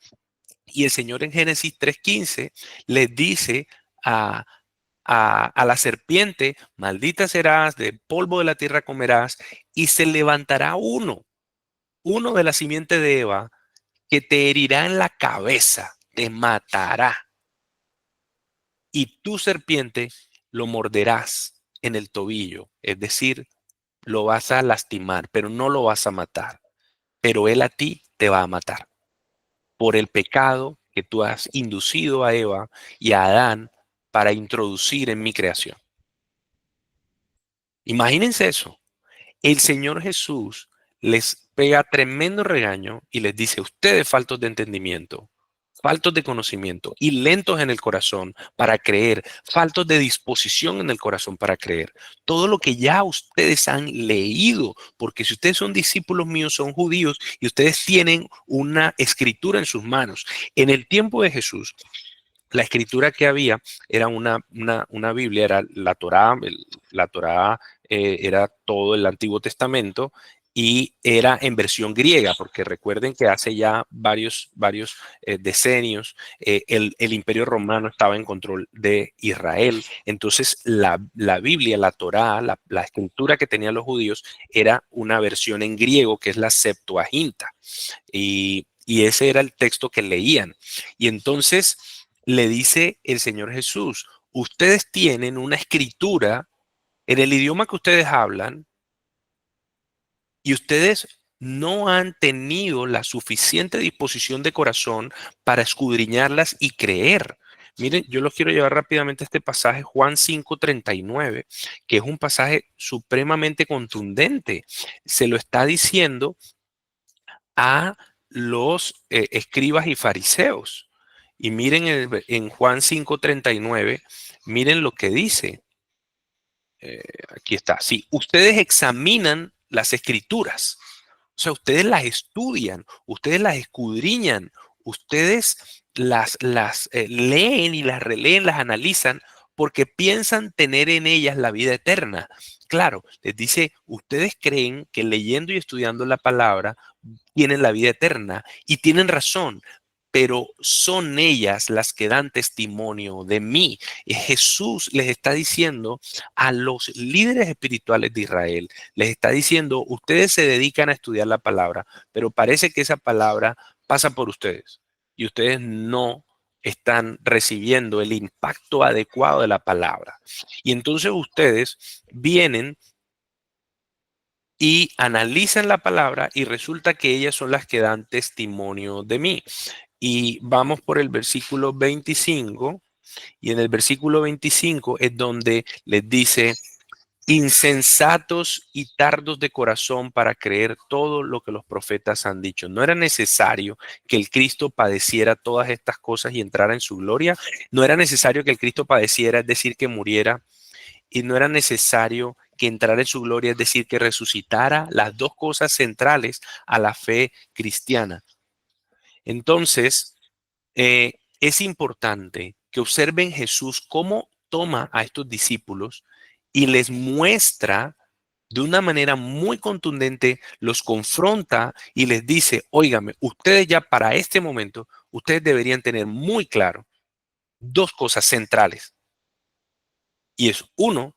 y el Señor en Génesis 3:15 le dice a, a la serpiente, maldita serás, de polvo de la tierra comerás, y se levantará uno de la simiente de Eva, que te herirá en la cabeza, te matará, y tu serpiente lo morderás en el tobillo, es decir, lo vas a lastimar, pero no lo vas a matar, pero él a ti te va a matar por el pecado que tú has inducido a Eva y a Adán para introducir en mi creación. Imagínense eso. El Señor Jesús les pega tremendo regaño y les dice, ustedes faltos de entendimiento, faltos de conocimiento y lentos en el corazón para creer, faltos de disposición en el corazón para creer. Todo lo que ya ustedes han leído, porque si ustedes son discípulos míos, son judíos y ustedes tienen una escritura en sus manos. En el tiempo de Jesús, la escritura que había era una Biblia, era la Torá. La Torá era todo el Antiguo Testamento y era en versión griega, porque recuerden que hace ya varios decenios el Imperio Romano estaba en control de Israel. Entonces la Biblia, la Torá, la escritura que tenían los judíos era una versión en griego que es la Septuaginta. Y ese era el texto que leían. Y entonces le dice el Señor Jesús, ustedes tienen una escritura en el idioma que ustedes hablan y ustedes no han tenido la suficiente disposición de corazón para escudriñarlas y creer. Miren, yo los quiero llevar rápidamente a este pasaje, Juan 5:39, que es un pasaje supremamente contundente. Se lo está diciendo a los escribas y fariseos. Y miren en Juan 5:39, miren lo que dice. Aquí está. Sí, ustedes examinan las escrituras. O sea, ustedes las estudian, ustedes las escudriñan, ustedes las leen y las releen, las analizan porque piensan tener en ellas la vida eterna. Claro, les dice, ustedes creen que leyendo y estudiando la palabra tienen la vida eterna y tienen razón, pero son ellas las que dan testimonio de mí. Y Jesús les está diciendo a los líderes espirituales de Israel, les está diciendo, ustedes se dedican a estudiar la palabra, pero parece que esa palabra pasa por ustedes y ustedes no están recibiendo el impacto adecuado de la palabra. Y entonces ustedes vienen y analizan la palabra y resulta que ellas son las que dan testimonio de mí. Y vamos por el versículo 25, y en el versículo 25 es donde les dice, insensatos y tardos de corazón para creer todo lo que los profetas han dicho. ¿No era necesario que el Cristo padeciera todas estas cosas y entrara en su gloria? ¿No era necesario que el Cristo padeciera, es decir, que muriera? ¿Y no era necesario que entrara en su gloria, es decir, que resucitara? Las dos cosas centrales a la fe cristiana. Entonces, es importante que observen Jesús cómo toma a estos discípulos y les muestra de una manera muy contundente, los confronta y les dice, óigame, ustedes ya para este momento, ustedes deberían tener muy claro dos cosas centrales. Y es uno,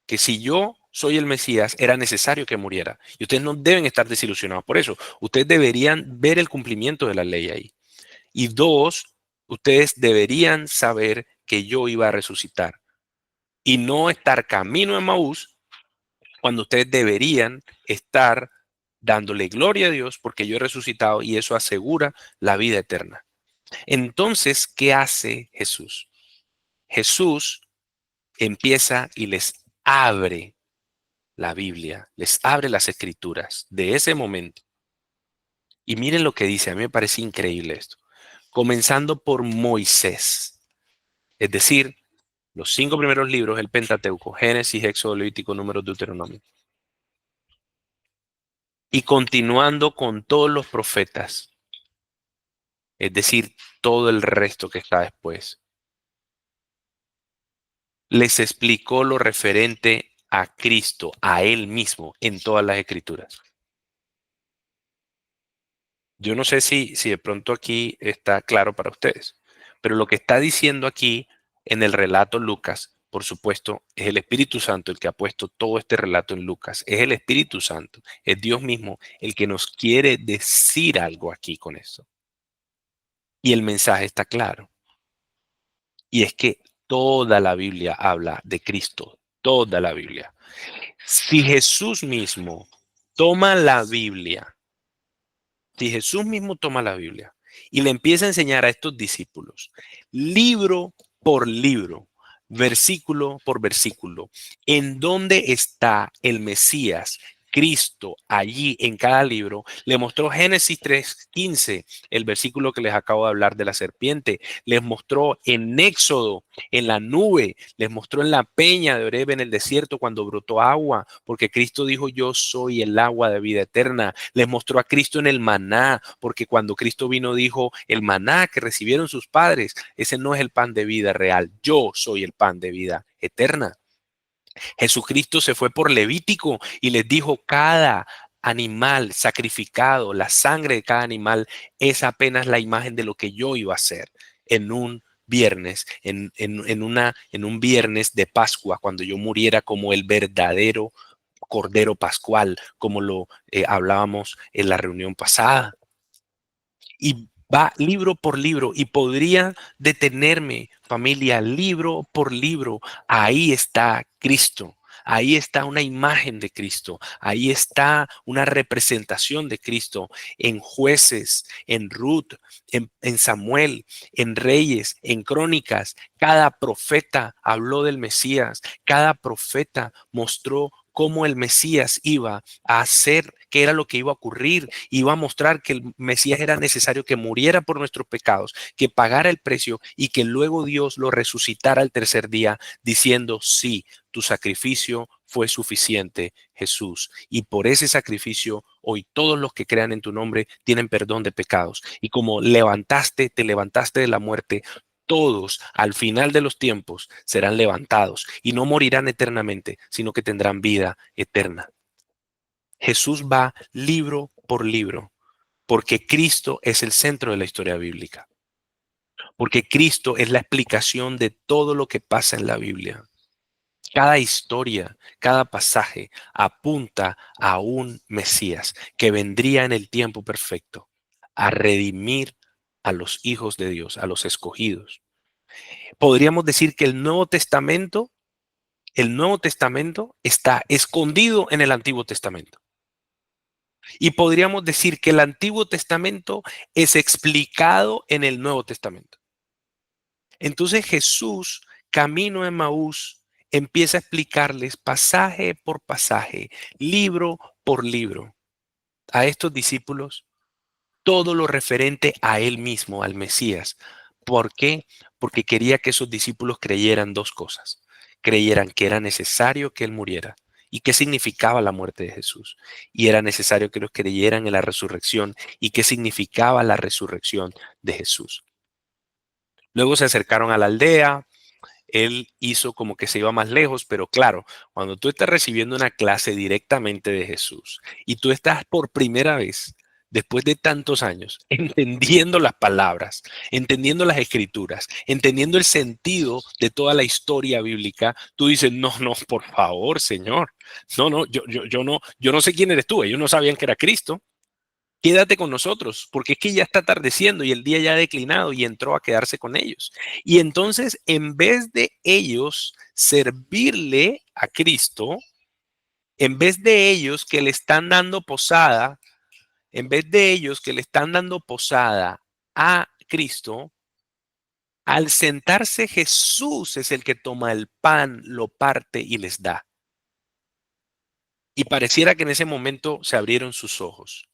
que si yo soy el Mesías, era necesario que muriera. Y ustedes no deben estar desilusionados por eso. Ustedes deberían ver el cumplimiento de la ley ahí. Y dos, ustedes deberían saber que yo iba a resucitar y no estar camino a Maús cuando ustedes deberían estar dándole gloria a Dios porque yo he resucitado y eso asegura la vida eterna. Entonces, ¿qué hace Jesús? Jesús empieza y les abre la Biblia, les abre las escrituras de ese momento. Y miren lo que dice, a mí me parece increíble esto. Comenzando por Moisés, es decir, los 5 primeros libros, el Pentateuco, Génesis, Éxodo, Levítico, Números, Deuteronomio. Y continuando con todos los profetas, es decir, todo el resto que está después. Les explicó lo referente a Cristo, a Él mismo, en todas las escrituras. Yo no sé si de pronto aquí está claro para ustedes, pero lo que está diciendo aquí en el relato Lucas, por supuesto, es el Espíritu Santo el que ha puesto todo este relato en Lucas. Es el Espíritu Santo, es Dios mismo el que nos quiere decir algo aquí con esto. Y el mensaje está claro. Y es que toda la Biblia habla de Cristo, toda la Biblia. Si Jesús mismo toma la Biblia, si Jesús mismo toma la Biblia y le empieza a enseñar a estos discípulos, libro por libro, versículo por versículo, en dónde está el Mesías, Cristo, allí en cada libro, le mostró Génesis 3:15, el versículo que les acabo de hablar de la serpiente, les mostró en Éxodo, en la nube, les mostró en la peña de Oreb en el desierto cuando brotó agua, porque Cristo dijo, yo soy el agua de vida eterna. Les mostró a Cristo en el maná, porque cuando Cristo vino dijo, el maná que recibieron sus padres, ese no es el pan de vida real, yo soy el pan de vida eterna. Jesucristo se fue por Levítico y les dijo, cada animal sacrificado, la sangre de cada animal es apenas la imagen de lo que yo iba a hacer en un viernes, en un viernes de Pascua, cuando yo muriera como el verdadero Cordero Pascual, como lo hablábamos en la reunión pasada. Y va libro por libro y podría detenerme, familia, libro por libro. Ahí está Cristo. Ahí está una imagen de Cristo. Ahí está una representación de Cristo en jueces, en Ruth, en Samuel, en Reyes, en Crónicas. Cada profeta habló del Mesías. Cada profeta mostró cómo el Mesías iba a hacer, qué era lo que iba a ocurrir, iba a mostrar que el Mesías era necesario que muriera por nuestros pecados, que pagara el precio y que luego Dios lo resucitara al tercer día, diciendo, sí, tu sacrificio fue suficiente, Jesús. Y por ese sacrificio, hoy todos los que crean en tu nombre tienen perdón de pecados. Y como te levantaste de la muerte, todos al final de los tiempos serán levantados y no morirán eternamente, sino que tendrán vida eterna. Jesús va libro por libro, porque Cristo es el centro de la historia bíblica, porque Cristo es la explicación de todo lo que pasa en la Biblia. Cada historia, cada pasaje apunta a un Mesías que vendría en el tiempo perfecto a redimir a los hijos de Dios, a los escogidos. Podríamos decir que el Nuevo Testamento está escondido en el Antiguo Testamento. Y podríamos decir que el Antiguo Testamento es explicado en el Nuevo Testamento. Entonces Jesús, camino a Emaús, empieza a explicarles pasaje por pasaje, libro por libro, a estos discípulos todo lo referente a él mismo, al Mesías. ¿Por qué? Porque quería que esos discípulos creyeran dos cosas. Creyeran que era necesario que él muriera. ¿Y qué significaba la muerte de Jesús? Y era necesario que los creyeran en la resurrección. ¿Y qué significaba la resurrección de Jesús? Luego se acercaron a la aldea, él hizo como que se iba más lejos, pero claro, cuando tú estás recibiendo una clase directamente de Jesús y tú estás por primera vez, después de tantos años, entendiendo las palabras, entendiendo las escrituras, entendiendo el sentido de toda la historia bíblica, tú dices, no, no, por favor, Señor, no, no, yo no sé quién eres tú, ellos no sabían que era Cristo. Quédate con nosotros, porque es que ya está atardeciendo y el día ya ha declinado y entró a quedarse con ellos. Y entonces, en vez de ellos servirle a Cristo, en vez de ellos que le están dando posada, en vez de ellos que le están dando posada a Cristo, al sentarse Jesús es el que toma el pan, lo parte y les da. Y pareciera que en ese momento se abrieron sus ojos.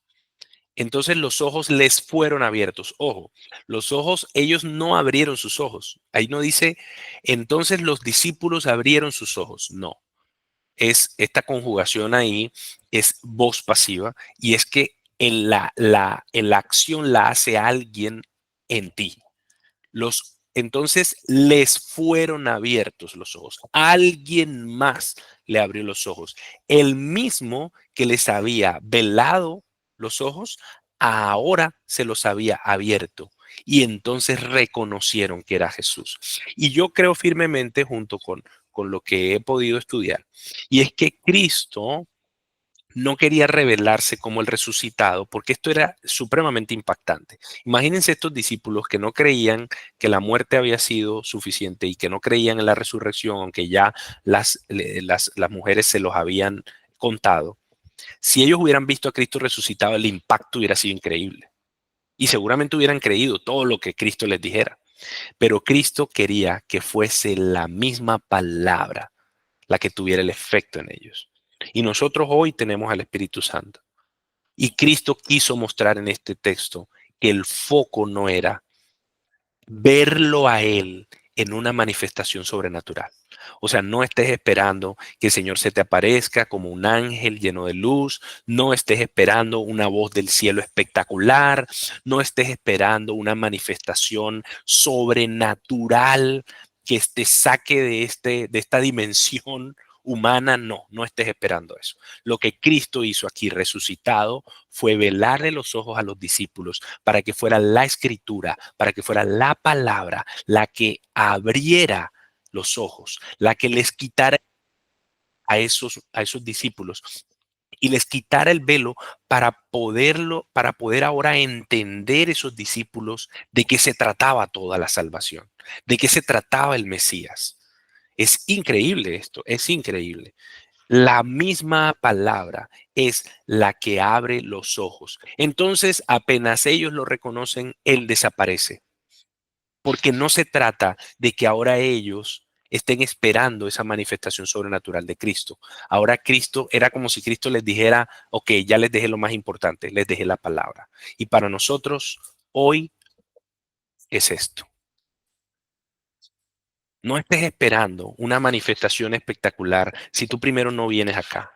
Entonces los ojos les fueron abiertos. Ojo, los ojos, ellos no abrieron sus ojos. Ahí no dice, entonces los discípulos abrieron sus ojos. No, es esta conjugación ahí, es voz pasiva y es que en la acción la hace alguien en ti. Entonces les fueron abiertos los ojos. Alguien más le abrió los ojos. El mismo que les había velado los ojos, ahora se los había abierto. Y entonces reconocieron que era Jesús. Y yo creo firmemente, junto con lo que he podido estudiar, y es que Cristo no quería revelarse como el resucitado, porque esto era supremamente impactante. Imagínense estos discípulos que no creían que la muerte había sido suficiente y que no creían en la resurrección, aunque ya las mujeres se los habían contado. Si ellos hubieran visto a Cristo resucitado, el impacto hubiera sido increíble. Y seguramente hubieran creído todo lo que Cristo les dijera. Pero Cristo quería que fuese la misma palabra la que tuviera el efecto en ellos. Y nosotros hoy tenemos al Espíritu Santo. Y Cristo quiso mostrar en este texto que el foco no era verlo a Él en una manifestación sobrenatural. O sea, no estés esperando que el Señor se te aparezca como un ángel lleno de luz, no estés esperando una voz del cielo espectacular, no estés esperando una manifestación sobrenatural que te saque de esta dimensión humana, no estés esperando eso. Lo que Cristo hizo aquí resucitado fue velarle los ojos a los discípulos para que fuera la escritura, para que fuera la palabra la que abriera los ojos, la que les quitara a esos discípulos y les quitara el velo para poder ahora entender esos discípulos de qué se trataba toda la salvación, de qué se trataba el Mesías. Es increíble esto, es increíble. La misma palabra es la que abre los ojos. Entonces, apenas ellos lo reconocen, Él desaparece. Porque no se trata de que ahora ellos estén esperando esa manifestación sobrenatural de Cristo. Ahora Cristo era como si Cristo les dijera, ok, ya les dejé lo más importante, les dejé la palabra. Y para nosotros hoy es esto. No estés esperando una manifestación espectacular si tú primero no vienes acá.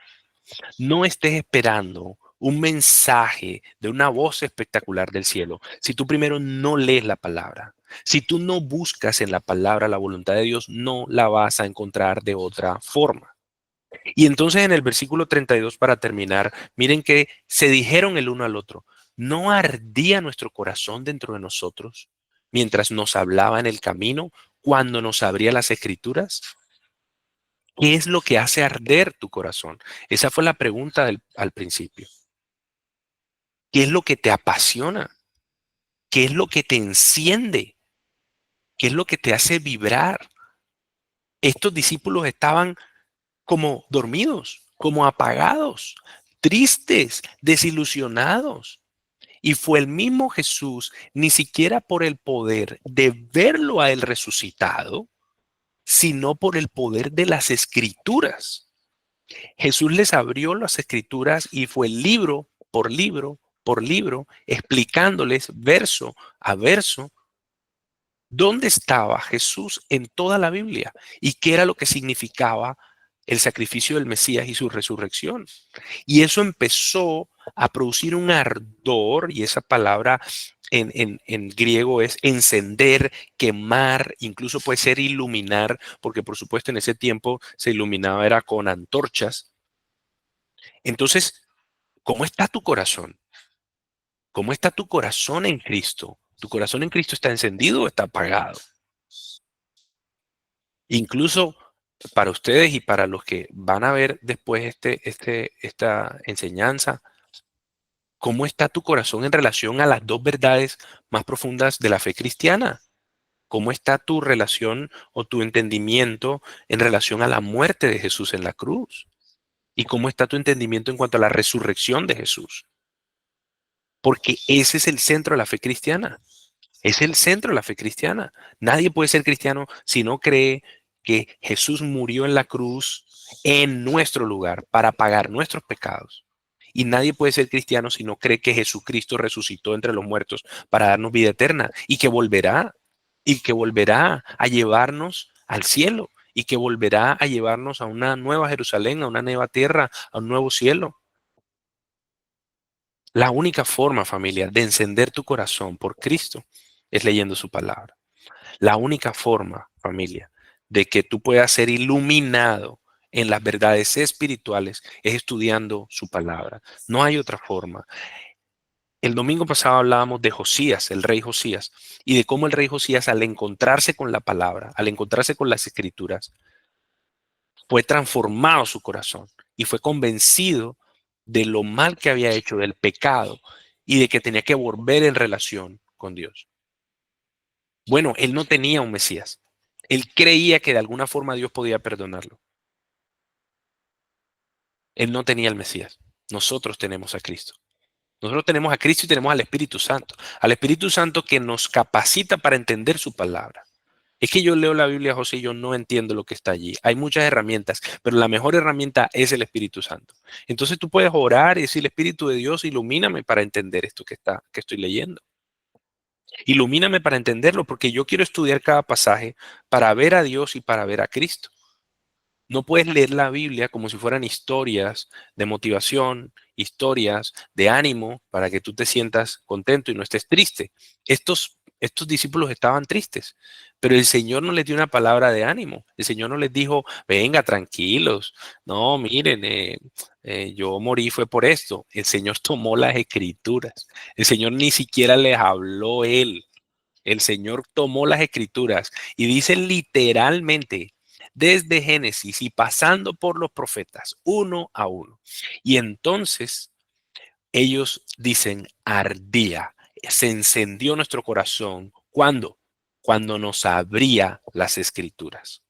No estés esperando un mensaje de una voz espectacular del cielo si tú primero no lees la palabra. Si tú no buscas en la palabra la voluntad de Dios, no la vas a encontrar de otra forma. Y entonces en el versículo 32 para terminar, miren que se dijeron el uno al otro, ¿no ardía nuestro corazón dentro de nosotros mientras nos hablaba en el camino, cuando nos abría las escrituras? ¿Qué es lo que hace arder tu corazón? Esa fue la pregunta al principio. ¿Qué es lo que te apasiona? ¿Qué es lo que te enciende? ¿Qué es lo que te hace vibrar? Estos discípulos estaban como dormidos, como apagados, tristes, desilusionados. Y fue el mismo Jesús, ni siquiera por el poder de verlo a él resucitado, sino por el poder de las escrituras. Jesús les abrió las escrituras y fue libro por libro, explicándoles verso a verso dónde estaba Jesús en toda la Biblia y qué era lo que significaba el sacrificio del Mesías y su resurrección. Y eso empezó a producir un ardor, y esa palabra en griego es encender, quemar, incluso puede ser iluminar, porque por supuesto en ese tiempo se iluminaba era con antorchas. Entonces, ¿cómo está tu corazón? ¿Cómo está tu corazón en Cristo? ¿Tu corazón en Cristo está encendido o está apagado? Incluso para ustedes y para los que van a ver después esta enseñanza, ¿cómo está tu corazón en relación a las dos verdades más profundas de la fe cristiana? ¿Cómo está tu relación o tu entendimiento en relación a la muerte de Jesús en la cruz? ¿Y cómo está tu entendimiento en cuanto a la resurrección de Jesús? Porque ese es el centro de la fe cristiana. Es el centro de la fe cristiana. Nadie puede ser cristiano si no cree que Jesús murió en la cruz en nuestro lugar para pagar nuestros pecados. Y nadie puede ser cristiano si no cree que Jesucristo resucitó entre los muertos para darnos vida eterna y que volverá a llevarnos al cielo y que volverá a llevarnos a una nueva Jerusalén, a una nueva tierra, a un nuevo cielo. La única forma, familia, de encender tu corazón por Cristo es leyendo su palabra. La única forma, familia, de que tú puedas ser iluminado en las verdades espirituales es estudiando su palabra. No hay otra forma. El domingo pasado hablábamos de Josías, el rey Josías, y de cómo el rey Josías al encontrarse con la palabra, al encontrarse con las escrituras, fue transformado su corazón y fue convencido de lo mal que había hecho, del pecado y de que tenía que volver en relación con Dios. Bueno, él no tenía un Mesías. Él creía que de alguna forma Dios podía perdonarlo. Él no tenía el Mesías. Nosotros tenemos a Cristo. Nosotros tenemos a Cristo y tenemos al Espíritu Santo. Al Espíritu Santo que nos capacita para entender su palabra. Es que yo leo la Biblia, José, y yo no entiendo lo que está allí. Hay muchas herramientas, pero la mejor herramienta es el Espíritu Santo. Entonces tú puedes orar y decir, Espíritu de Dios, ilumíname para entender esto que estoy leyendo. Ilumíname para entenderlo, porque yo quiero estudiar cada pasaje para ver a Dios y para ver a Cristo. No puedes leer la Biblia como si fueran historias de motivación, historias de ánimo para que tú te sientas contento y no estés triste. Estos discípulos estaban tristes, pero el Señor no les dio una palabra de ánimo. El Señor no les dijo, venga, tranquilos. No, miren, yo morí fue por esto. El Señor tomó las escrituras. El Señor ni siquiera les habló él. El Señor tomó las escrituras y dice literalmente desde Génesis y pasando por los profetas, uno a uno. Y entonces ellos dicen, ardía, se encendió nuestro corazón. ¿Cuándo? Cuando nos abría las escrituras.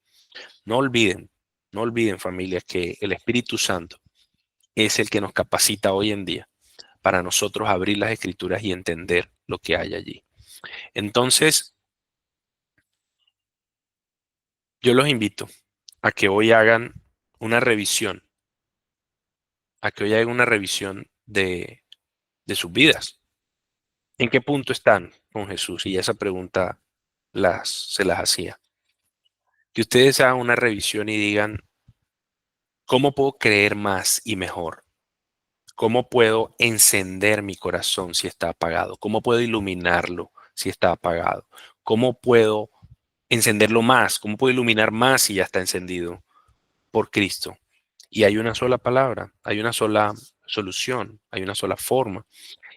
No olviden, no olviden familia, que el Espíritu Santo es el que nos capacita hoy en día para nosotros abrir las escrituras y entender lo que hay allí. Entonces, Yo los invito a que hoy hagan una revisión, a que hoy hagan una revisión de sus vidas. ¿En qué punto están con Jesús? Y esa pregunta se las hacía. Que ustedes hagan una revisión y digan, ¿cómo puedo creer más y mejor? ¿Cómo puedo encender mi corazón si está apagado? ¿Cómo puedo iluminarlo si está apagado? ¿Cómo puedo encenderlo más? ¿Cómo puedo iluminar más si ya está encendido por Cristo? Y hay una sola palabra, hay una sola solución, hay una sola forma,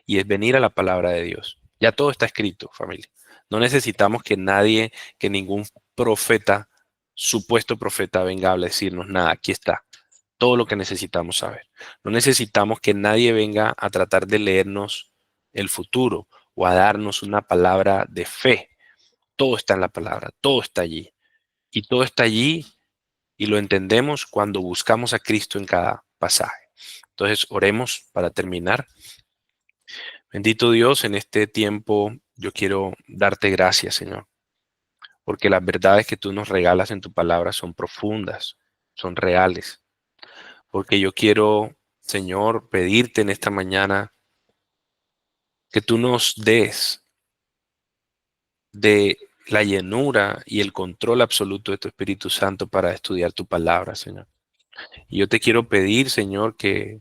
y es venir a la palabra de Dios. Ya todo está escrito, familia. No necesitamos que nadie, que ningún profeta, supuesto profeta, venga a decirnos nada. Aquí está todo lo que necesitamos saber. No necesitamos que nadie venga a tratar de leernos el futuro o a darnos una palabra de fe. Todo está en la palabra, todo está allí. Y todo está allí y lo entendemos cuando buscamos a Cristo en cada pasaje. Entonces, oremos para terminar. Bendito Dios, en este tiempo yo quiero darte gracias, Señor, porque las verdades que tú nos regalas en tu palabra son profundas, son reales. Porque yo quiero, Señor, pedirte en esta mañana que tú nos des de la llenura y el control absoluto de tu Espíritu Santo para estudiar tu palabra, Señor. Y yo te quiero pedir, Señor, que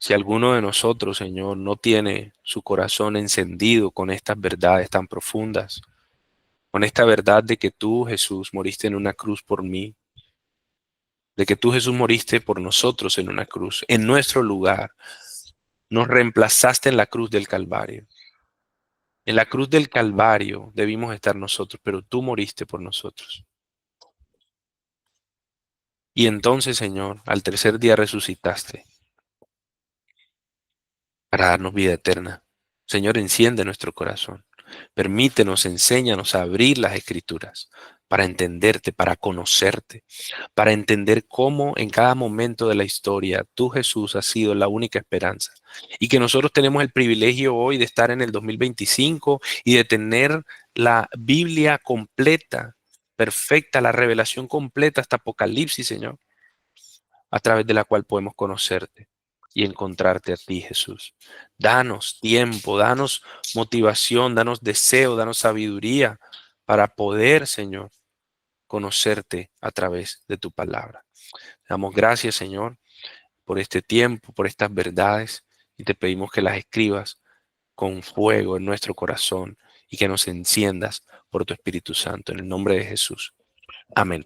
si alguno de nosotros, Señor, no tiene su corazón encendido con estas verdades tan profundas, con esta verdad de que tú, Jesús, moriste en una cruz por mí, de que tú, Jesús, moriste por nosotros en una cruz, en nuestro lugar, nos reemplazaste en la cruz del Calvario. En la cruz del Calvario debimos estar nosotros, pero tú moriste por nosotros. Y entonces, Señor, al tercer día resucitaste para darnos vida eterna. Señor, enciende nuestro corazón. Permítenos, enséñanos a abrir las escrituras para entenderte, para conocerte, para entender cómo en cada momento de la historia tú, Jesús, has sido la única esperanza. Y que nosotros tenemos el privilegio hoy de estar en el 2025 y de tener la Biblia completa, perfecta, la revelación completa hasta Apocalipsis, Señor, a través de la cual podemos conocerte y encontrarte a ti, Jesús. Danos tiempo, danos motivación, danos deseo, danos sabiduría para poder, Señor, conocerte a través de tu palabra. Damos gracias, Señor, por este tiempo, por estas verdades, y te pedimos que las escribas con fuego en nuestro corazón y que nos enciendas por tu Espíritu Santo. En el nombre de Jesús. Amén.